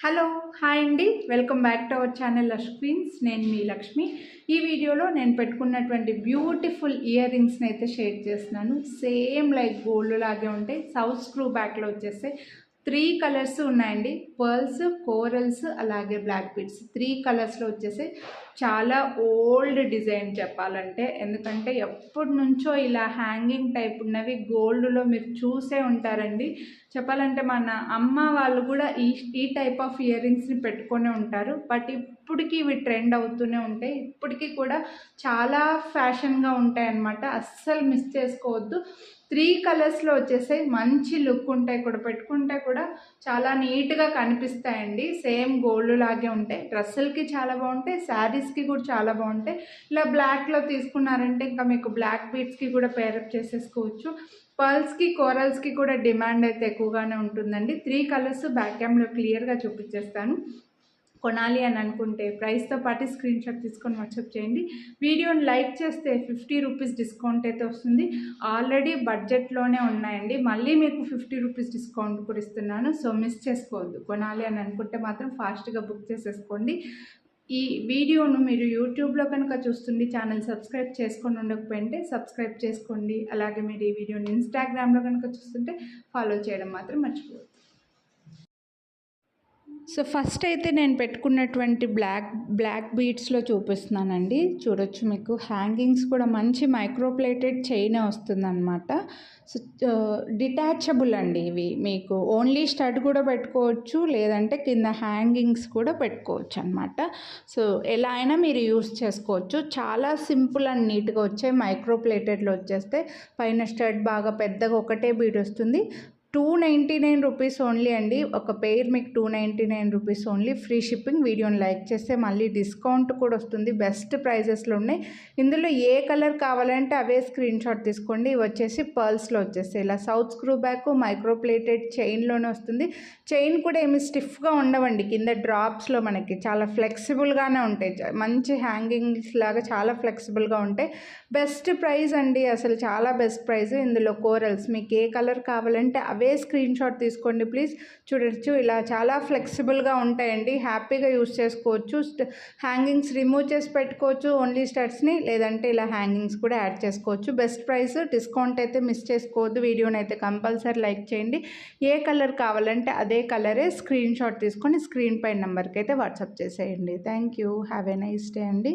Hello hi అండి, welcome back to our channel lush queens. నేను మీ లక్ష్మి. ఈ వీడియోలో నేను పెట్టుకున్నటువంటి బ్యూటిఫుల్ ఇయర్ రింగ్స్ని అయితే షేర్ చేస్తున్నాను. సేమ్ లైక్ గోల్డ్ లాగే ఉంటాయి. సౌత్ స్క్రూ బ్యాక్లో వచ్చేస్తే 3 కలర్స్ ఉన్నాయండి. పర్ల్స్, కోరల్స్, అలాగే బ్లాక్ బీడ్స్ 3 కలర్స్లో వచ్చేసి చాలా ఓల్డ్ డిజైన్ చెప్పాలంటే. ఎందుకంటే ఎప్పటి నుంచో ఇలా హ్యాంగింగ్ టైప్ ఉన్నవి గోల్డ్లో మీరు చూసే ఉంటారండి. చెప్పాలంటే మన అమ్మ వాళ్ళు కూడా ఈ టైప్ ఆఫ్ ఇయర్ రింగ్స్ని పెట్టుకొని ఉంటారు. బట్ ఇప్పటికీ ఇవి ట్రెండ్ అవుతూనే ఉంటాయి. ఇప్పటికీ కూడా చాలా ఫ్యాషన్గా ఉంటాయి అన్నమాట. అస్సలు మిస్ చేసుకోవద్దు. 3 కలర్స్లో వచ్చేసాయి. మంచి లుక్ ఉంటాయి కూడా, పెట్టుకుంటే కూడా చాలా నీట్గా కనిపిస్తాయండి. సేమ్ గోల్డ్ లాగే ఉంటాయి. డ్రెస్సులకి చాలా బాగుంటాయి, శారీస్కి కూడా చాలా బాగుంటాయి. ఇలా బ్లాక్లో తీసుకున్నారంటే ఇంకా మీకు బ్లాక్ బీడ్స్కి కూడా పేరప్ చేసేసుకోవచ్చు. పర్ల్స్కి, కోరల్స్కి కూడా డిమాండ్ అయితే ఎక్కువగానే ఉంటుందండి. 3 కలర్స్ బ్యాక్ క్యామ్లో క్లియర్గా చూపించేస్తాను. కొనాలి అని అనుకుంటే ప్రైస్తో పాటు స్క్రీన్ షాట్ తీసుకొని వాట్సాప్ చేయండి. వీడియోని లైక్ చేస్తే 50 రూపీస్ డిస్కౌంట్ అయితే వస్తుంది. ఆల్రెడీ బడ్జెట్లోనే ఉన్నాయండి, మళ్ళీ మీకు 50 రూపీస్ డిస్కౌంట్ కూడా ఇస్తున్నాను. సో మిస్ చేసుకోవద్దు. కొనాలి అని అనుకుంటే మాత్రం ఫాస్ట్గా బుక్ చేసేసుకోండి. ఈ వీడియోను మీరు యూట్యూబ్లో కనుక చూస్తుండి ఛానల్ సబ్స్క్రైబ్ చేసుకొని ఉండకపోయింటే సబ్స్క్రైబ్ చేసుకోండి. అలాగే మీరు ఈ వీడియోని ఇన్స్టాగ్రామ్లో కనుక చూస్తుంటే ఫాలో చేయడం మాత్రం మర్చిపోవద్దు. సో ఫస్ట్ అయితే నేను పెట్టుకున్నటువంటి బ్లాక్ బీడ్స్లో చూపిస్తున్నానండి. చూడొచ్చు, మీకు హ్యాంగింగ్స్ కూడా మంచి మైక్రోప్లేటెడ్ చైన్ వస్తుందన్నమాట. సో డిటాచబుల్ అండి ఇవి. మీకు ఓన్లీ స్టడ్ కూడా పెట్టుకోవచ్చు, లేదంటే కింద హ్యాంగింగ్స్ కూడా పెట్టుకోవచ్చు అనమాట. సో ఎలా అయినా మీరు యూస్ చేసుకోవచ్చు. చాలా సింపుల్ అండ్ నీట్గా వచ్చాయి. మైక్రోప్లేటెడ్లో వచ్చేస్తే పైన స్టడ్ బాగా పెద్దగా ఒకటే బీడ్ వస్తుంది. 299 రూపీస్ ఓన్లీ అండి. ఒక పెయిర్ మీకు 299 రూపీస్ ఓన్లీ. Free shipping. వీడియోని లైక్ చేస్తే మళ్ళీ డిస్కౌంట్ కూడా వస్తుంది. బెస్ట్ ప్రైజెస్లో ఉన్నాయి. ఇందులో ఏ కలర్ కావాలంటే అవే స్క్రీన్ షాట్ తీసుకోండి. ఇవి వచ్చేసి పర్ల్స్లో వచ్చేసి ఇలా సౌత్ స్క్రూ బ్యాక్ మైక్రోప్లేటెడ్ చైన్లోనే వస్తుంది. చైన్ కూడా ఏమి స్టిఫ్గా ఉండవండి. కింద డ్రాప్స్లో మనకి చాలా ఫ్లెక్సిబుల్గానే ఉంటాయి. మంచి హ్యాంగింగ్స్ లాగా చాలా ఫ్లెక్సిబుల్గా ఉంటాయి. బెస్ట్ ప్రైస్ అండి, అసలు చాలా బెస్ట్ ప్రైస్. ఇందులో కోరల్స్ మీకు ఏ కలర్ కావాలంటే అవే స్క్రీన్ షాట్ తీసుకోండి ప్లీజ్. చూడొచ్చు, ఇలా చాలా ఫ్లెక్సిబుల్గా ఉంటాయండి. హ్యాపీగా యూస్ చేసుకోవచ్చు. హ్యాంగింగ్స్ రిమూవ్ చేసి పెట్టుకోవచ్చు ఓన్లీ స్టడ్స్ని, లేదంటే ఇలా హ్యాంగింగ్స్ కూడా యాడ్ చేసుకోవచ్చు. Best price. డిస్కౌంట్ అయితే మిస్ చేసుకోవద్దు. వీడియోని అయితే కంపల్సరీ లైక్ చేయండి. ఏ కలర్ కావాలంటే అదే కలరే స్క్రీన్ షాట్ తీసుకొని స్క్రీన్ పై నెంబర్కి అయితే వాట్సాప్ చేసేయండి. Thank you. Have a nice day అండి.